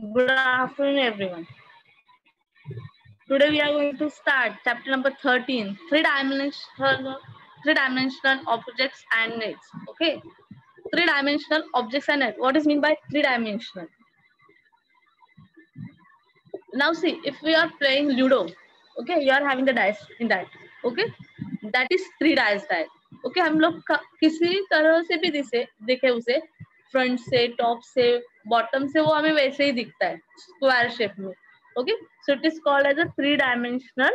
Good afternoon, everyone. Today we are going to start chapter number 13, three-dimensional objects and nets. Okay, three-dimensional objects and nets. What is mean by three-dimensional? Now see, if we are playing Ludo, okay, you are having the dice in that. Okay, that is three dice. Okay, हम लोग किसी तरह से भी देखे उसे front से, top से, बॉटम से, वो हमें वैसे ही दिखता है स्क्वायर शेप में. Okay, so it is called as a three-dimensional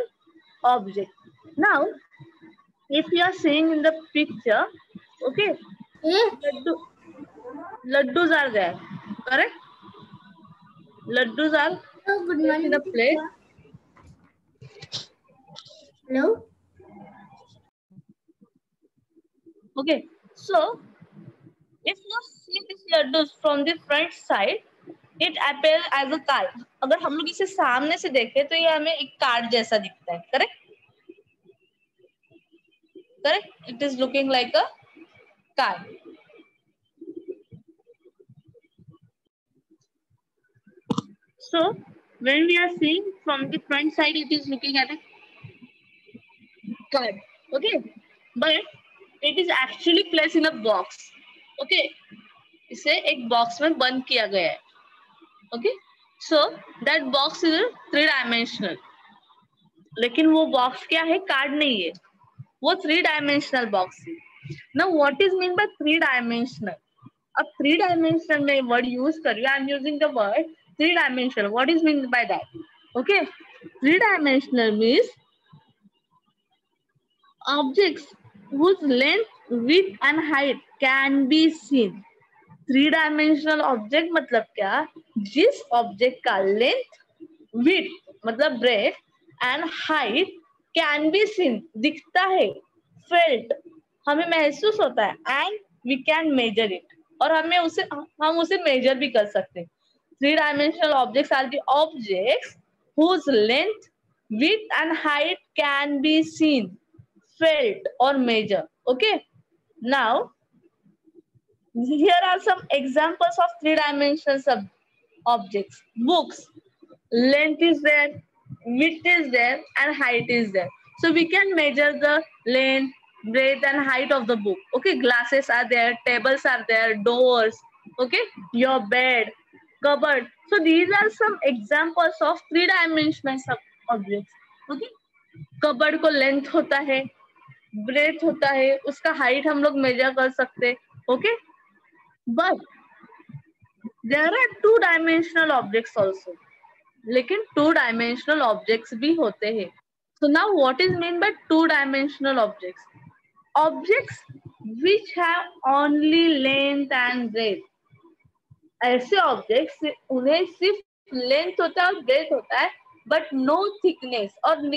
object. Now, if you are seeing in the picture, okay, laddus are there, correct? Laddus are in the place. Hello. Okay, so if you see these laddus from the front side, it appears as a card. अगर हम लोग इसे सामने से देखें तो ये हमें एक कार्ड जैसा दिखता है, correct? Correct? It is looking like a card. So when we are seeing from the front side, it is looking at a card. Okay, but it is actually placed in a box. Okay, इसे एक box में बंद किया गया है. Okay, so that box is three dimensional. लेकिन वो box क्या है? कार्ड नहीं है, वो थ्री डायमेंशनल बॉक्स है. Now what is mean by three dimensional? अब थ्री डायमेंशनल में वर्ड यूज कर रही हूँ. I am using the word three dimensional. What is mean by that? Okay, three dimensional means objects whose length, width and height can be seen. Three dimensional object मतलब क्या? जिस object का length, width मतलब breadth and height can be seen दिखता है, felt हमें महसूस होता है, and we can measure it और हम उसे मेजर भी कर सकते हैं. Three dimensional objects are the objects whose length, width and height can be seen, felt or measured. Okay, now here are some examples of three-dimensional objects. Books, length is there, width is there, and height is there. So we can measure the length, breadth, and height of the book. Okay, glasses are there, tables are there, doors. Okay, your bed, cupboard. So these are some examples of three-dimensional objects. Okay, cupboard को length होता है, breadth होता है, उसका height हम लोग measure कर सकते हैं. Okay. But there are two dimensional objects also. लेकिन two dimensional objects भी होते हैं. So now what is meant by two dimensional objects? Objects which have only length and breadth. ऐसे objects उन्हें सिर्फ length होता है और breadth होता है, but no thickness और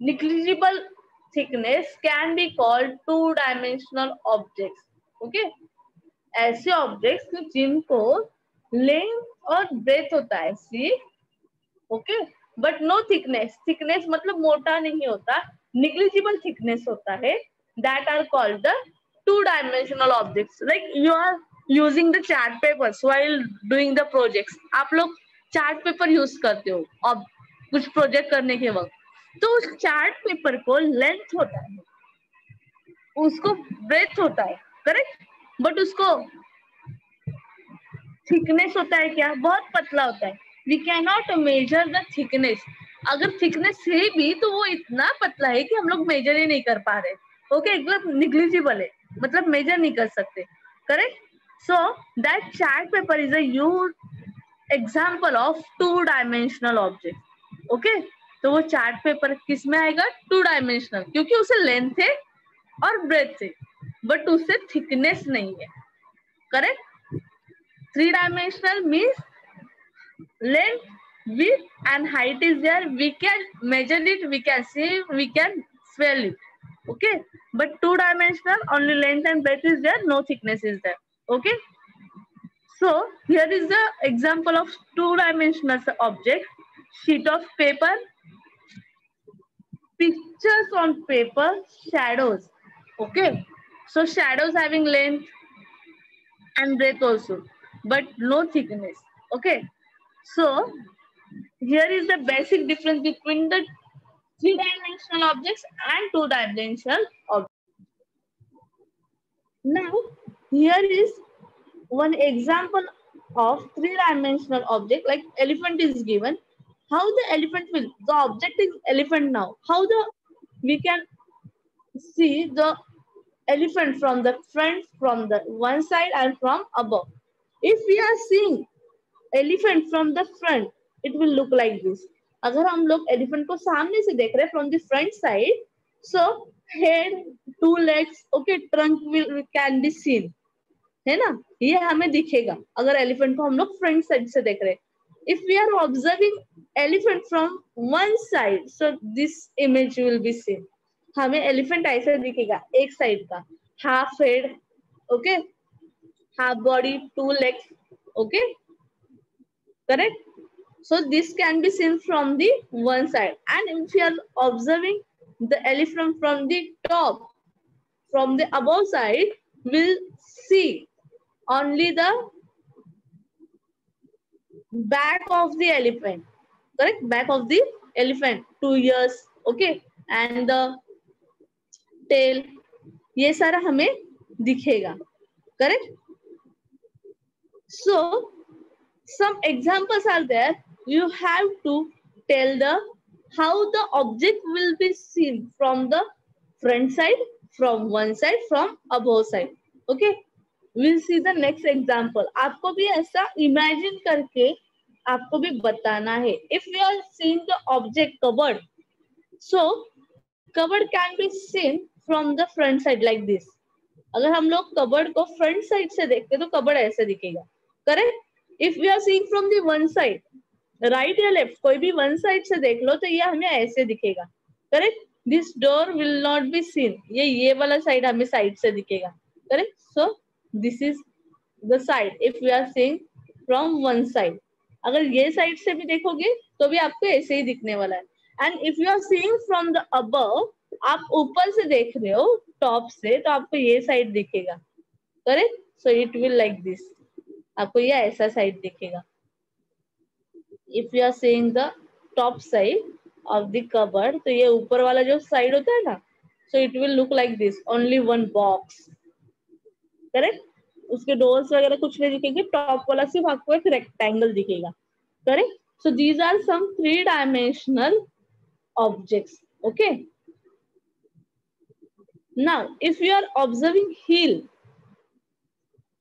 negligible thickness can be called two dimensional objects. Okay. ऐसे ऑब्जेक्ट्स जिनको लेंथ और ब्रेथ होता है सिर्फ, okay, but no thickness. Thickness मतलब मोटा नहीं होता, निग्लिजिबल थिकनेस होता है. That are called the two dimensional objects. Like you are using the chart papers while doing the projects. आप लोग चार्ट पेपर यूज करते हो अब कुछ प्रोजेक्ट करने के वक्त, तो उस चार्ट पेपर को लेंथ होता है, उसको ब्रेथ होता है, करेक्ट, बट उसको थिकनेस होता है क्या? बहुत पतला होता है. We can not measure the thickness. अगर थिकनेस है भी तो वो इतना पतला है कि हम लोग मेजर ही नहीं कर पा रहे. ओके, मतलब निग्लिजिबल है, मतलब मेजर नहीं कर सकते, correct. So that chart paper is a use example of two dimensional object. Okay, तो वो चार्ट पेपर किस में आएगा? टू डायमेंशनल, क्योंकि उसे लेंथ है और ब्रेथ है, बट उससे थिकनेस नहीं है, correct. Three dimensional means length, width and height is there. We can measure it, we can see, we can swell it. Okay, but two dimensional, only length and breadth is there, no thickness is there. Okay, so here is the example of two dimensional object. Sheet of paper, pictures on paper, shadows. Okay, so shadows having length and breadth also, but no thickness. Okay, So here is the basic difference between the three-dimensional objects and two-dimensional objects. Now, here is one example of three-dimensional object, like elephant is given. How the elephant will, the object is elephant now. How we can see the elephant from the front, from the one side and from above. If we are seeing elephant from the front, it will look like this. अगर हम लोग elephant को सामने से देख रहे हैं from the front side, so head, two legs, okay, trunk will can be seen, है ना? ये हमें दिखेगा अगर elephant को हम लोग front side से देख रहे हैं. If we are observing elephant from one side, so this image will be seen. हमें elephant ऐसा दिखेगा एक side का, half head, okay, half body, two legs, okay, correct. So this can be seen from the one side. And if you are observing the elephant from the top, from the above side, we'll see only the back of the elephant, correct? Back of the elephant, 2 ears, okay, and the tail. ये सारा हमें दिखेगा, correct? So some examples are there. You have to tell the how the object will be seen from the front side, from one side, from above side. Okay, we'll see the next example. आपको भी ऐसा imagine करके आपको भी बताना है. If we are seeing the object cupboard, so cupboard can be seen from the front side like this. अगर हम लोग cupboard को front side से देखते तो cupboard ऐसे दिखेगा, correct? If we are seeing from the one side, right या left, कोई भी one side से देख लो तो ये हमें ऐसे दिखेगा, correct? This door will not be seen. ये वाला side हमें side से दिखेगा, correct? So this is the side. If we are seeing from one side, अगर ये side से भी देखोगे तो भी आपको ऐसे ही दिखने वाला है. And if you are seeing from the above, आप ऊपर से देख रहे हो top से तो आपको ये side दिखेगा, correct? So it will like this. आपको ये ऐसा साइड दिखेगा. If you are seeing the top side of the cupboard, तो ये ऊपर वाला जो साइड होता है ना, so it will look like this, only one box, correct? उसके doors वगैरह कुछ नहीं दिखेंगे, top वाला सिर्फ आपको एक rectangle दिखेगा, correct? So these are some three-dimensional objects, okay? Now, if you are observing heel,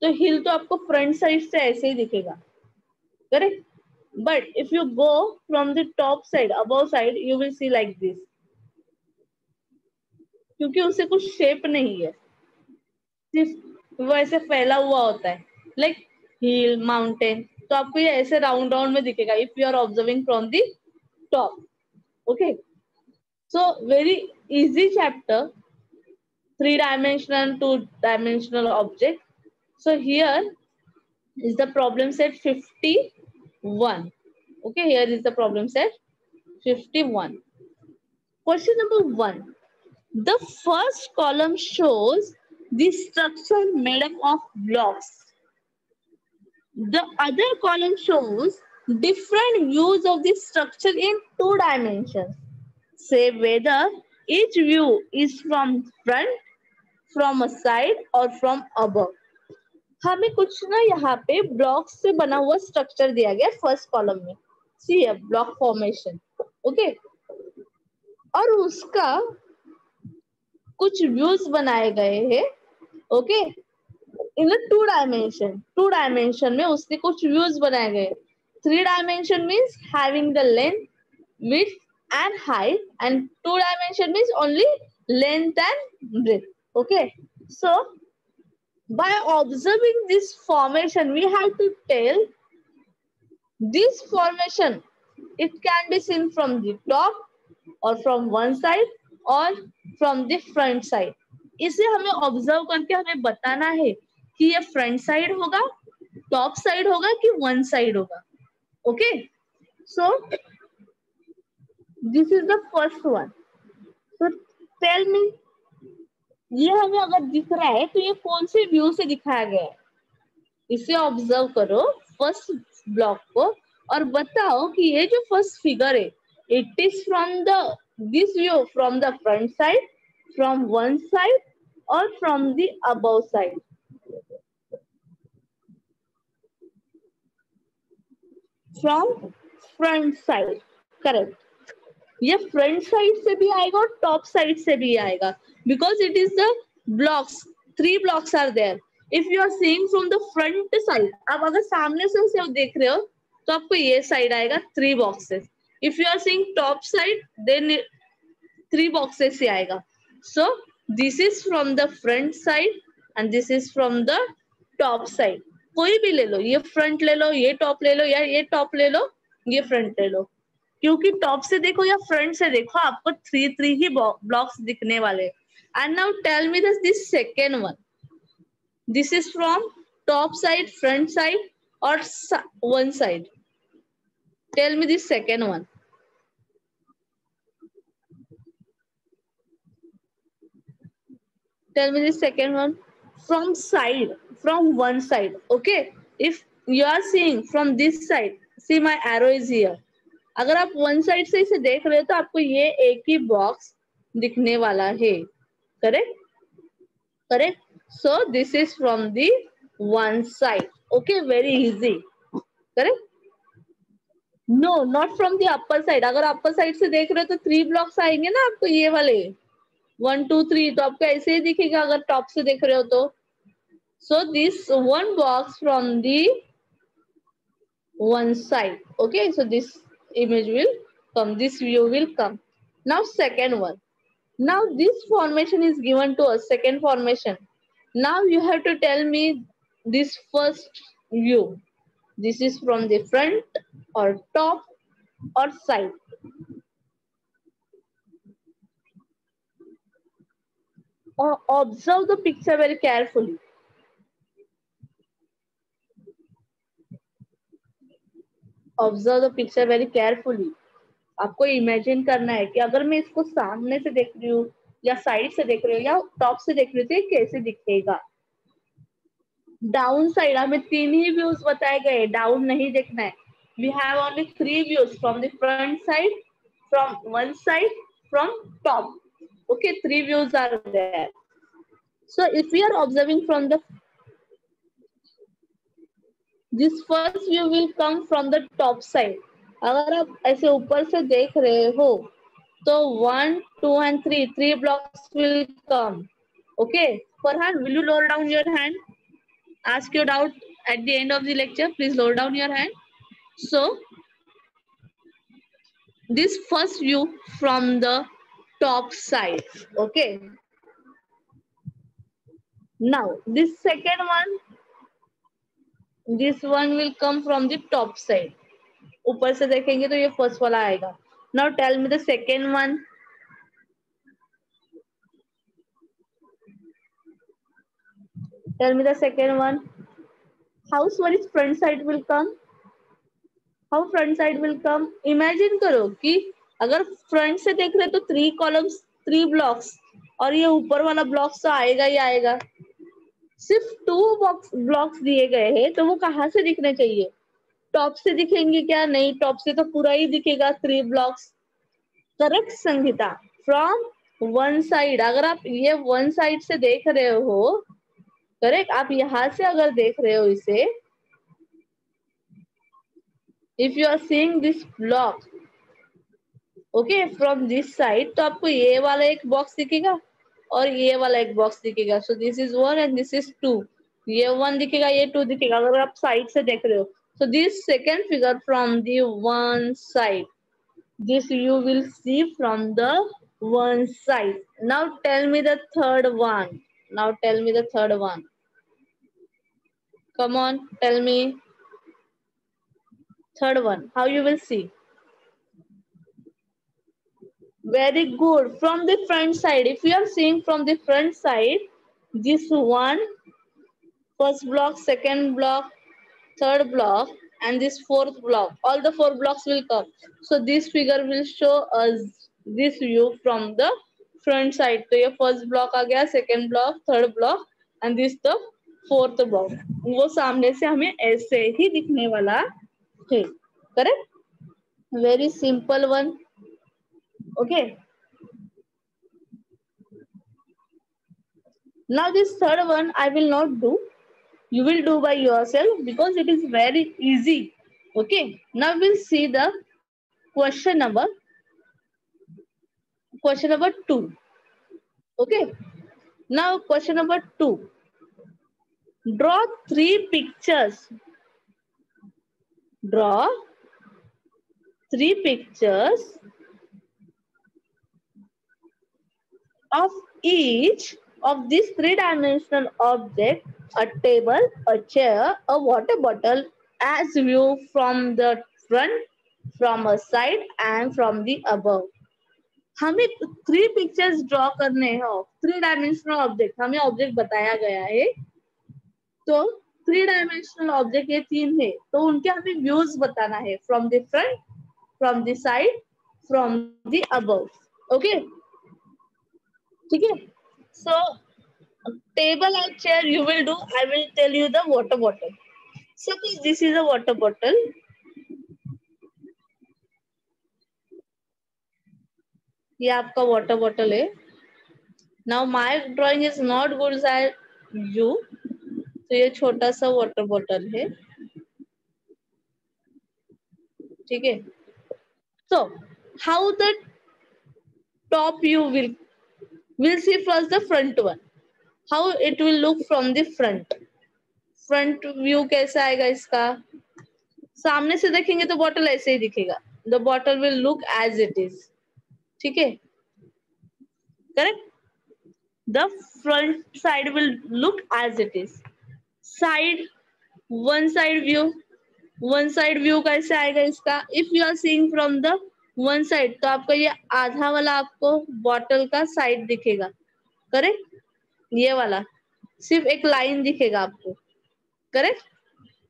तो हिल तो आपको फ्रंट साइड से ऐसे ही दिखेगा, correct? But if you go from the top side, above side, you will see like this, क्योंकि उसे कुछ shape नहीं है, सिर्फ वो ऐसे फैला हुआ होता है, लाइक हिल, माउंटेन. तो आपको ये ऐसे राउंड राउंड में दिखेगा if you are observing from the top, okay? So very easy chapter, three-dimensional, two-dimensional object. So here is the problem set 51. Okay, here is the problem set 51. Question number 1. The first column shows the structure made up of blocks. The other column shows different views of the structure in 2 dimensions. Say whether each view is from front, from a side or from above. हमें कुछ ना यहाँ पे blocks से बना हुआ structure दिया गया फर्स्ट कॉलम में, सी है ब्लॉक फॉर्मेशन, ओके? और उसका कुछ व्यूज बनाए गए हैं, ओके, इन टू डायमेंशन में उसके कुछ व्यूज बनाए गए. Three dimension means having the length, width and height, and two dimension means only length and breadth, okay? So by observing this formation, we have to tell this formation, it can be seen from the top or from one side or from the front side. इसे हमें observe करके हमें बताना है कि ये front side होगा, top side होगा कि वन साइड होगा, okay? So this is the first one. So tell me, ये हमें अगर दिख रहा है तो ये कौन से व्यू से दिखाया गया है? इसे ऑब्जर्व करो फर्स्ट ब्लॉक को और बताओ कि ये जो फर्स्ट फिगर है, it is from the this view from the front side, from one side और from the above side. From front side, correct. ये फ्रंट साइड से भी आएगा और टॉप साइड से भी आएगा, because it is the blocks, 3 blocks are there. If you are seeing from the front side, आप अगर सामने से उसे देख रहे हो तो आपको ये साइड आएगा 3 boxes. If you are seeing top side then 3 boxes ही आएगा. So this is from the front side and this is from the top side. कोई भी ले लो, ये फ्रंट ले लो, ये टॉप ले लो, या ये टॉप ले लो, ये फ्रंट ले लो. क्योंकि टॉप से देखो या फ्रंट से देखो, आपको 3 ही ब्लॉक्स दिखने वाले. And now tell me this second one. This is from top side, front side और one side. Tell me this second one. Tell me the second one. From side, from one side. Okay. If you are seeing from this side, see my arrow is here. अगर आप one side से इसे देख रहे हो तो आपको ये एक ही बॉक्स दिखने वाला है. Correct, correct. So this is from the one side. Okay, very easy. Correct. No, not from the upper side. अगर अपर साइड से देख रहे हो तो 3 ब्लॉक्स आएंगे ना आपको, ये वाले 1 2 3, तो आपको ऐसे ही दिखेगा अगर टॉप से देख रहे हो तो. So this one box from the one side. Okay, so this image will come, this view will come. Now second one. Now this formation is given to us, second formation. Now you have to tell me this first view. This is from the front or top or side. Or observe the picture very carefully. Observe the picture very carefully. आपको imagine करना है कि अगर मैं इसको सामने से देख रही हूँ या साइड से देख रही हूँ या टॉप से देख रही हूँ तो ये कैसे दिखेगा. डाउन साइड हमें 3 ही व्यूज बताए गए, डाउन नहीं देखना है. We have only 3 views, from the front side, from one side, from top. Okay, 3 views are there. So if we are observing from the this first view will come from the top side. अगर आप ऐसे ऊपर से देख रहे हो तो 1 2 and 3 blocks will come. Okay, Farhan, will you lower down your hand? Ask your doubt at the end of the lecture. Please lower down your hand. So this first view from the top side. Okay, now this second one, this one will come from the top side. ऊपर से देखेंगे तो ये first वाला आएगा. Now tell me the second one. Tell me the second one. How what is front side will come? How front side will come? Imagine करो कि अगर फ्रंट से देख रहे तो 3 कॉलम्स, 3 ब्लॉक्स, और ये ऊपर वाला ब्लॉक्स तो आएगा ही आएगा. सिर्फ 2 ब्लॉक्स दिए गए हैं तो वो कहाँ से दिखने चाहिए? टॉप से दिखेंगे क्या? नहीं, टॉप से तो पूरा ही दिखेगा 3 blocks. Correct Sangeeta, from one side. अगर आप ये वन साइड से देख रहे हो, करेक्ट, आप यहां से अगर देख रहे हो इसे, if you are seeing this block, okay, from this side, तो आपको ये वाला एक बॉक्स दिखेगा और ये वाला एक बॉक्स दिखेगा. सो this is 1 and this is 2. ये 1 दिखेगा, ये 2 दिखेगा अगर आप साइड से देख रहे हो. So this second figure from the one side, this you will see from the one side. Now tell me the third one. Now tell me the third one. Come on, tell me. Third one, how you will see? Very good. From the front side. If you are seeing from the front side, this one, first block, second block, third block, and this fourth block, all the 4 blocks will come. So this figure will show us this view from the front side. तो ये first block आ गया, second block, third block, and this the fourth block. वो सामने से हमें ऐसे ही दिखने वाला है. Correct? Very simple one. Okay. Now this third one I will not do. You will do by yourself because it is very easy. Okay. Now we'll see the question number 2. Okay. Now question number 2. Draw 3 pictures. Draw 3 pictures of each of these three-dimensional objects: a table, a chair, a water bottle, as viewed from the front, from a side and from the above. हमें 3 pictures draw करने हैं, 3 dimensional object. हमें object बताया गया है, तो 3 dimensional object ये 3 है, तो उनके हमें व्यूज बताना है, from the front, from the side, from the above. Okay, ठीक है. सो table and chair you will do. I will tell you the water bottle. Suppose this is a water bottle. ये आपका water bottle है. Now my drawing is not good as you. तो ये छोटा सा water bottle है, ठीक है. So how the top view will see first the front one. How it will look from the front. Front view कैसा आएगा इसका? सामने से देखेंगे तो बॉटल ऐसे ही दिखेगा. The bottle will look as it is. ठीक है, correct. The front side will look as it is. Side, one side view कैसे आएगा इसका? If you are seeing from the one side, तो आपका ये आधा वाला आपको बॉटल का साइड दिखेगा, करेक्ट. ये वाला सिर्फ एक लाइन दिखेगा आपको, correct.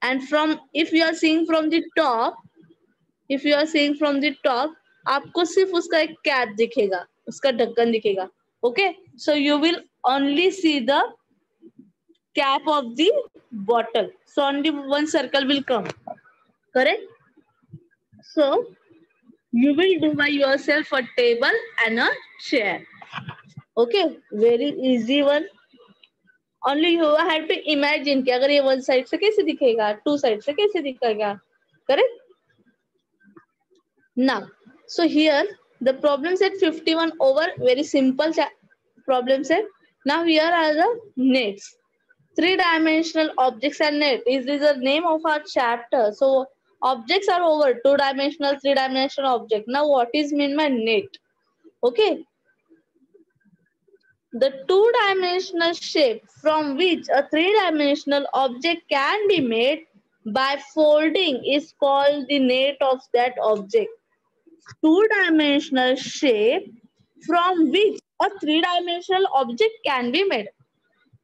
And from if you are seeing from the top, आपको सिर्फ उसका एक कैप दिखेगा, उसका ढक्कन दिखेगा. Okay, so you will only see the cap of the bottle. So only one circle will come. Correct? So you will do by yourself a table and a chair. Okay, very easy one. Only you have to imagine कि अगर ये one side से कैसे दिखेगा, two side से कैसे दिखेगा. Correct? Now, so here the problem set 51 over. Very simple problem set. Now here are the nets. 3-dimensional objects and net. Is this the name of our chapter? So objects are over 2-dimensional, 3-dimensional object. Now what is mean by net? Okay. The 2-dimensional shape from which a 3-dimensional object can be made by folding is called the net of that object. 2-dimensional shape from which a 3-dimensional object can be made.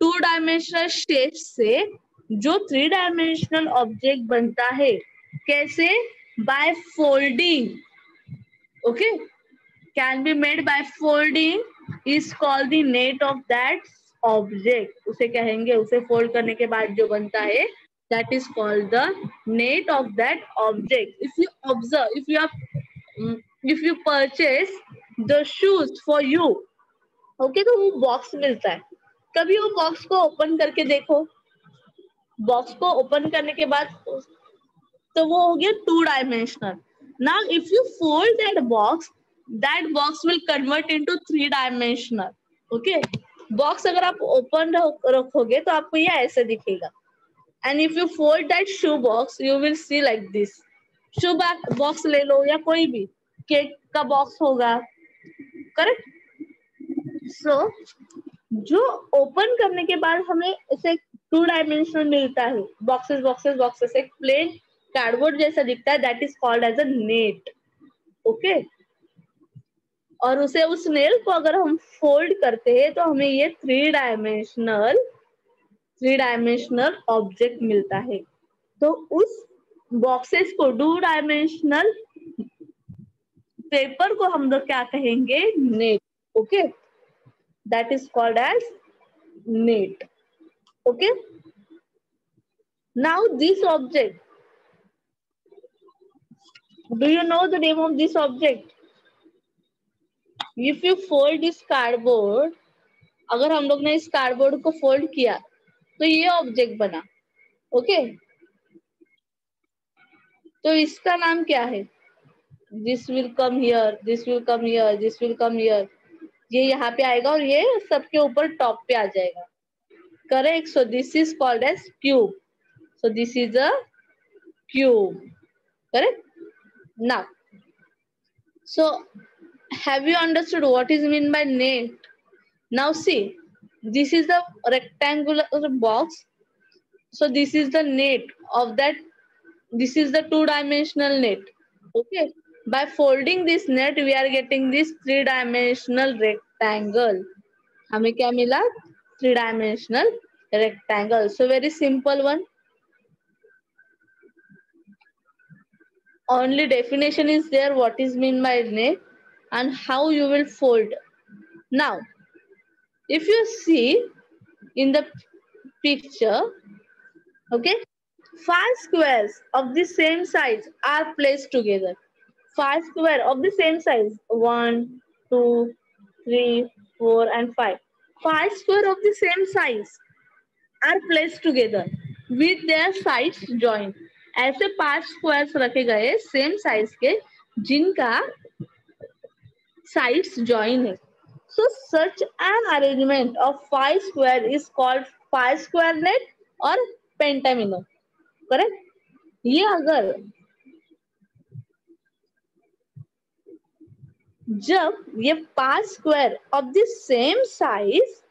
Two dimensional shape से जो three dimensional object बनता है, कैसे? By folding. Okay, can be made by folding is called the net of that object. उसे कहेंगे, उसे fold करने के बाद जो बनता है, that is called the net of that object. If you observe, if you purchase the shoes for you, okay, तो वो बॉक्स मिलता है. कभी वो बॉक्स को ओपन करके देखो. बॉक्स को ओपन करने के बाद तो वो हो गया two dimensional. Now if you fold that box will convert into three dimensional. Okay, box अगर आप ओपन रखोगे तो आपको ये ऐसे दिखेगा. And if you fold that shoe box you will see like this. Shoe box ले लो या कोई भी केक का बॉक्स होगा, करेक्ट. सो जो ओपन करने के बाद हमें ऐसे 2-डायमेंशनल मिलता है, बॉक्सेस, एक प्लेन कार्डबोर्ड जैसा दिखता है, that is called as a net. Okay, और उस नेल को अगर हम फोल्ड करते हैं तो हमें ये 3-डायमेंशनल ऑब्जेक्ट मिलता है. तो उस बॉक्सेस को 2-डायमेंशनल पेपर को हम लोग क्या कहेंगे? Net. Okay, that is called as net. Okay, now this object Do you know the name of this object? If you fold this cardboard, अगर हम लोग ने इस कार्डबोर्ड को फोल्ड किया तो ये ऑब्जेक्ट बना. ओके, तो इसका नाम क्या है? This will come here, this will come here, this will come here. ये यहाँ पे आएगा और ये सबके ऊपर टॉप पे आ जाएगा. Correct. So this is called as cube. So this is a cube. Correct. Now, so have you understood what is mean by net? Now see, this is the rectangular box. So this is the net of that. This is the two-dimensional net. Okay. By folding this net, we are getting this three-dimensional rectangle. हमें क्या मिला? Three-dimensional rectangle. So very simple one. Only definition is there. What is mean by net and how you will fold. Now, if you see in the picture, okay, 5 squares of the same size are placed together. 5 square of the same size. 1, 2, 3, 4 and 5. 5 square of the same size are placed together with their sides joined. ऐसे 5 squares रखे गए same size के जिनका sides join है. So such an arrangement of 5 square is called 5 square net or pentamino. Correct? ये अगर जब ये 5 square of the same size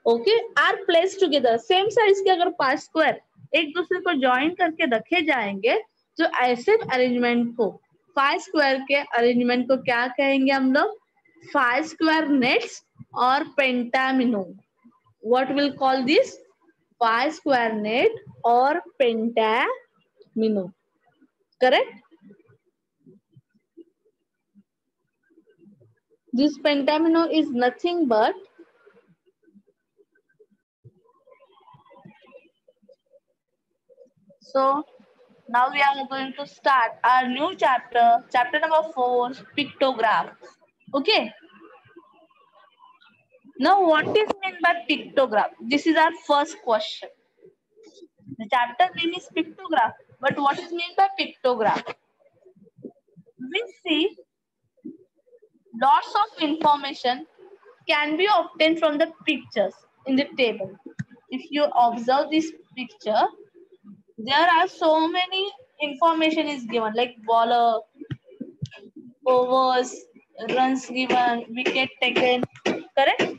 okay are place together, same size के अगर 5 स्क्वायर एक दूसरे को ज्वाइन करके रखे जाएंगे तो ऐसे अरेंजमेंट को 5 स्क्वायर के अरेंजमेंट को क्या कहेंगे हम लोग? 5 square nets or pentamino. What will call this? 5 square net or pentamino. Correct? This pentamino is nothing but so now we are going to start our new chapter, chapter number 4, pictograph. Okay. Now, what is meant by pictograph? This is our first question. The chapter name is pictograph, but what is meant by pictograph? We see lots of information can be obtained from the pictures in the table. If you observe this picture, there are so many information is given like bowler, overs, runs given, wicket taken. Correct?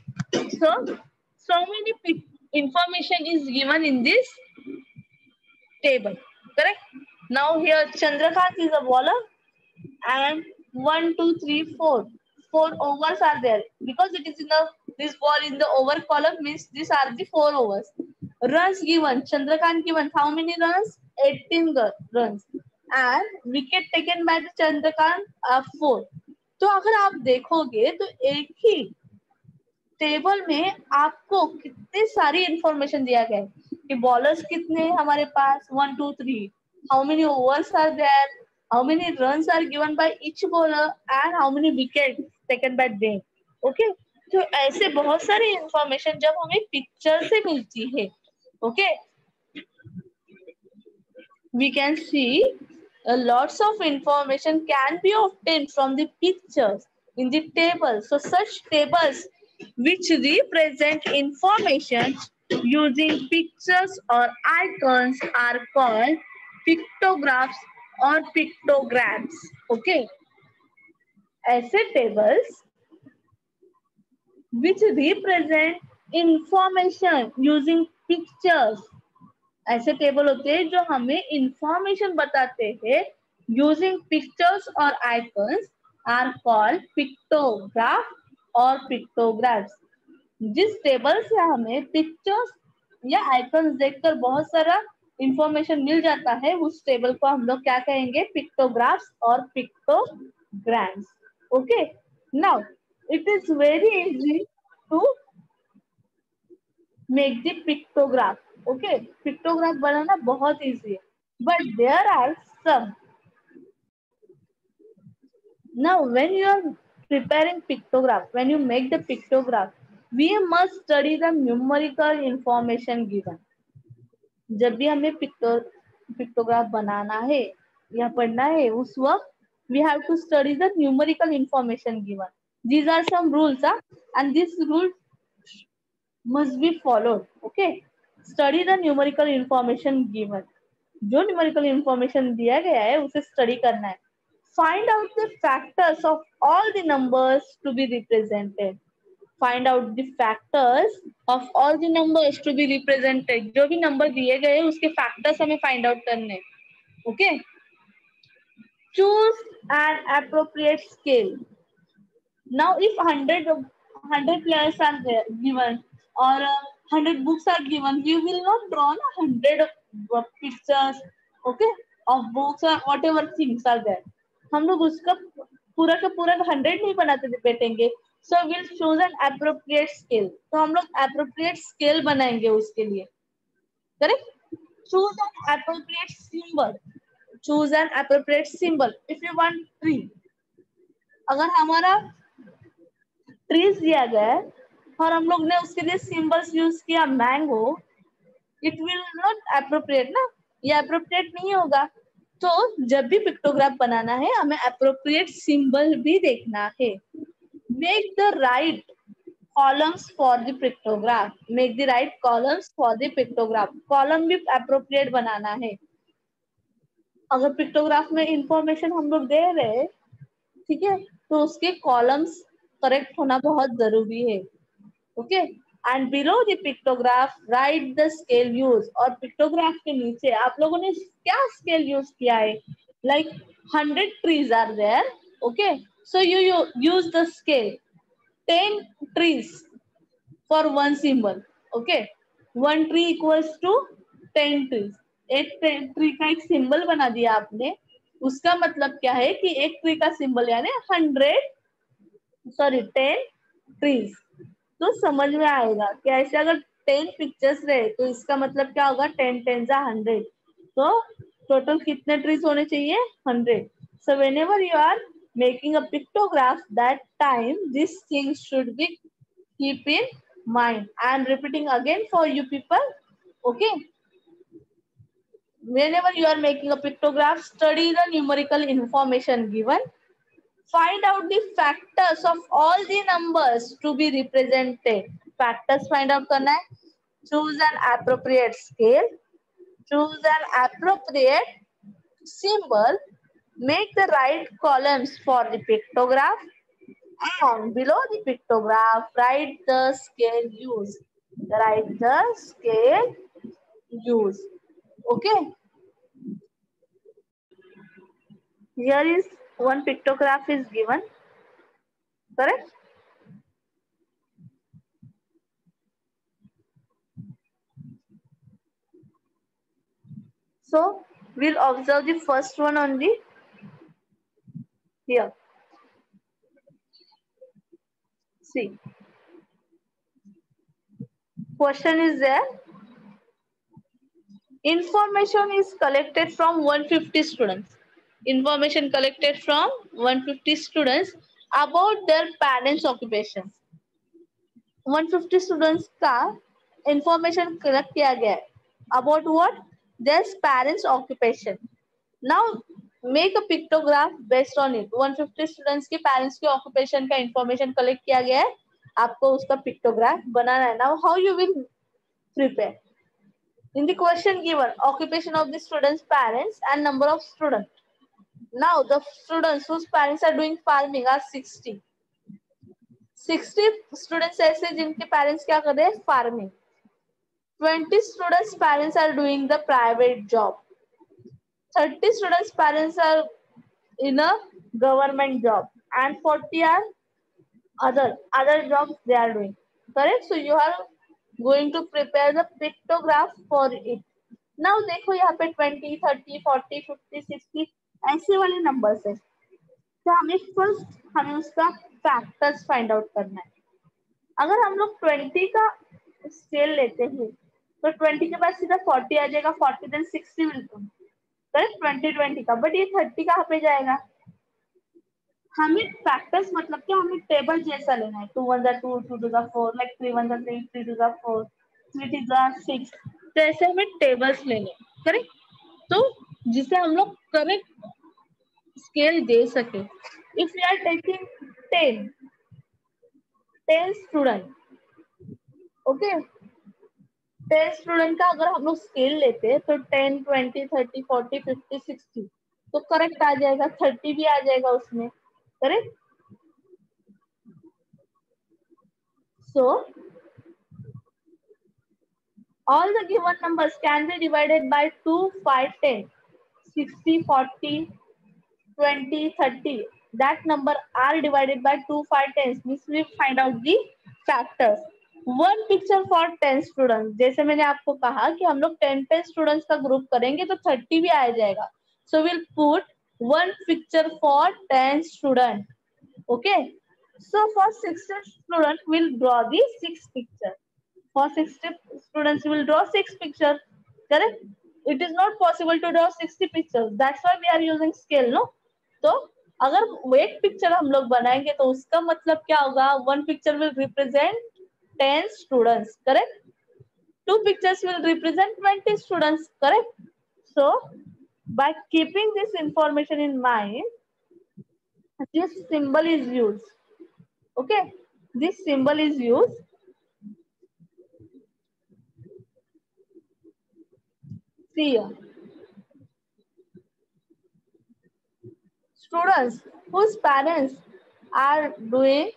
So many information is given in this table. Correct? Now here Chandrakant is a bowler and 1, 2, 3, 4. 4 overs are there because it is in the this ball in the over column means these are the 4 overs. Runs given, Chandrakant given how many runs? 18 runs and wicket taken by the Chandrakant 4. तो अगर आप देखोगे तो एक ही table में आपको कितनी सारी इंफॉर्मेशन दिया गया है कि बॉलर्स कितने हैं हमारे पास 1, 2, 3, how many overs are there, how many runs are given by each bowler and how many wickets taken by them. Okay, तो ऐसे बहुत सारी इंफॉर्मेशन जब हमें पिक्चर से मिलती है okay we can see lots of information can be obtained from the pictures in the table. So such tables which represent information using pictures or icons are called pictographs or pictograms. Okay. ऐसे tables which represent information using pictures, ऐसे table होते हैं जो हमें information बताते हैं using pictures और icons are called pictograph और पिक्टोग्राफ्स. जिस टेबल से हमें पिक्चर्स या आइकन्स देखकर बहुत सारा इंफॉर्मेशन मिल जाता है उस टेबल को हम लोग क्या कहेंगे? पिक्टोग्राफ्स और pictograms. Okay. Now it is very easy to make the pictograph. Okay, pictograph बनाना बहुत इजी है but there are some Now when you are preparing pictograph, when you make the pictograph, we must study the numerical information given. जब भी हमें pictograph बनाना है या पढ़ना है, उस वक्त we have to study the numerical information given. These are some rules, and this rule must be followed. Okay, study the numerical information given. जो न्यूमेरिकल इंफॉर्मेशन दिया गया है उसे स्टडी करना है. Find out the factors of all the numbers to be represented. Find out the factors of all the numbers to be represented. जो भी number दिए गए उसके फैक्टर्स हमें फाइंड आउट करने. Okay, choose an appropriate scale. Now if 100 players are there given or 100 books are given, we will not draw 100 pictures, okay, of books or whatever things are there. हम लोग उसका पूरा का पूरा 100 नहीं बनाते बैठेंगे. So we'll choose an appropriate scale. तो हम लोग appropriate scale बनाएंगे उसके लिए. Correct? Choose an appropriate symbol. Choose an appropriate symbol. If you want tree, अगर हमारा ट्रीज दिया गया है और हम लोग ने उसके लिए सिंबल्स यूज किया mango, it will not appropriate ना, ये एप्रोप्रिएट नहीं होगा. तो जब भी पिक्टोग्राफ बनाना है हमें एप्रोप्रिएट सिंबल भी देखना है. Make the right columns for the pictograph. Make the right columns for the pictograph. Column भी एप्रोप्रिएट बनाना है. अगर पिक्टोग्राफ में इंफॉर्मेशन हम लोग दे रहे हैं, ठीक है, तो उसके कॉलम्स करेक्ट होना बहुत जरूरी है. Okay, and below the pictograph right the scale use. और पिक्टोग्राफ के नीचे आप लोगों ने क्या स्केल यूज किया है. Like 100 trees are there, okay, so you use the scale 10 trees for one symbol. Okay, one tree equals to 10 trees. एक ट्री का एक सिंबल बना दिया आपने. उसका मतलब क्या है कि एक ट्री का सिंबल यानी 10 ट्रीज. तो समझ में आएगा कि ऐसे अगर 10 पिक्चर्स रहे तो इसका मतलब क्या होगा, 10 10 जा 100. तो टोटल कितने ट्रीज होने चाहिए, 100. So whenever you are making a pictograph, that time this thing should be keep in mind. I am repeating again for you people. Okay, whenever you are making a pictograph, study the numerical information given. Find out the factors of all the numbers to be represented. Factors find out करना है. Choose an appropriate scale. Choose an appropriate symbol. Make the right columns for the pictograph. And below the pictograph, write the scale used. Write the scale used. Okay. Here is one pictograph is given. Correct? So we'll observe the first one only. Here. See. Question is there. Information is collected from 150 students. Information collected from 150 students about their parents' occupations. 150 students का information collect किया गया है. About what? Their parents' occupation. Now make a pictograph based on it. 150 students के parents के occupation का information collect किया गया है. आपको उसका pictograph बनाना है. Now how you will prepare? In the question given, occupation of the students' parents and number of students. Now the students whose parents are doing farming are 60. 60 students ऐसे जिनके parents क्या कर रहे हैं, farming. 20 students' parents are doing the private job. 30 students' parents are in a government job, and 40 are other jobs they are doing. Correct? So you are going to prepare the pictograph for it. Now देखो यहाँ पे 20, 30, 40, 50, 60 ऐसे वाले numbers है. तो हमें उसका factors find out करना है. अगर हम लोग 20 का स्केल लेते हैं तो 20 के बाद सीधा 40 आ जाएगा. 40 देन 60 विल कम. करेक्ट? 20 20 का. बट ये 30 कहाँ पे जाएगा? हमें फैक्टर्स मतलब क्या, हमें टेबल जैसा लेना है. 2 1 2, 2 2 4, लाइक 3 1 3, 3 2 4, 3 3 6. तो ऐसे हमें टेबल्स लेने, करेक्ट. तो जिसे हम लोग करेक्ट स्केल दे सके. If we are taking 10 student, okay, 10 student का अगर हम लोग स्केल लेते हैं तो 10 20 30 40 50 60, तो करेक्ट आ जाएगा. 30 भी आ जाएगा उसमें, correct. So all the given numbers can be divided by 2 5 10 60 40 20 30. That number are divided by 2 5 10 means we find out the factors. One picture for 10 students. जैसे मैंने आपको कहा कि हम लोग 10 स्टूडेंट्स का ग्रुप करेंगे तो 30 भी आ जाएगा. So we'll put one picture for 10 student. Okay. So for 60 students, we'll draw the 6 picture. For 60 students, we will draw 6 pictures. Correct? It is not possible to draw 60 pictures. That's why we are using scale, no? तो अगर एक picture हम लोग बनाएंगे तो उसका मतलब क्या होगा? One picture will represent 10 students. Correct? Two pictures will represent 20 students. Correct? So by keeping this information in mind, this symbol is used. Okay? This symbol is used. See here. Students whose parents are doing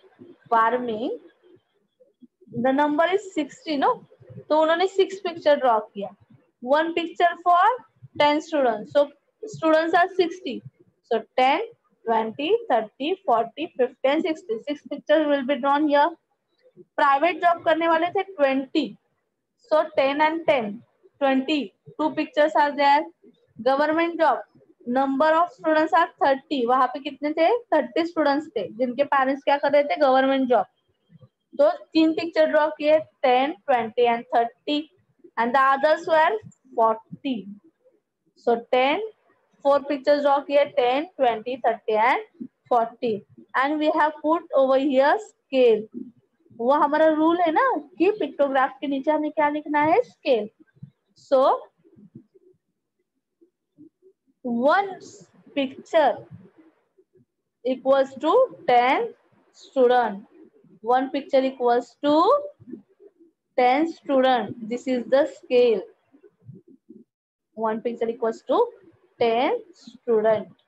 farming, the number is 60, no? तो उन्होंने 6 picture draw किया. 1 picture for 10 students. So students are 60. So 10 20 30 40 50 and 60. 6 pictures will be drawn here. Private job करने वाले थे 20. So 10 and 10 20. 2 pictures are there. Government job, number of students are 30. वहां पे कितने थे? 30 स्टूडेंट्स थे जिनके पेरेंट्स क्या कर रहे थे? Government job. तो 3 पिक्चर ड्रॉ किए, 10 20 and 30, and the others were 40. So 10 4 pictures draw किए, 10 20 30 and 40, and we have put over here scale. वो हमारा रूल है ना कि पिक्टोग्राफ के नीचे हमें क्या लिखना है? Scale. So one picture equals to 10 student. One picture equals to 10 student. This is the scale. One picture equals to 10 student.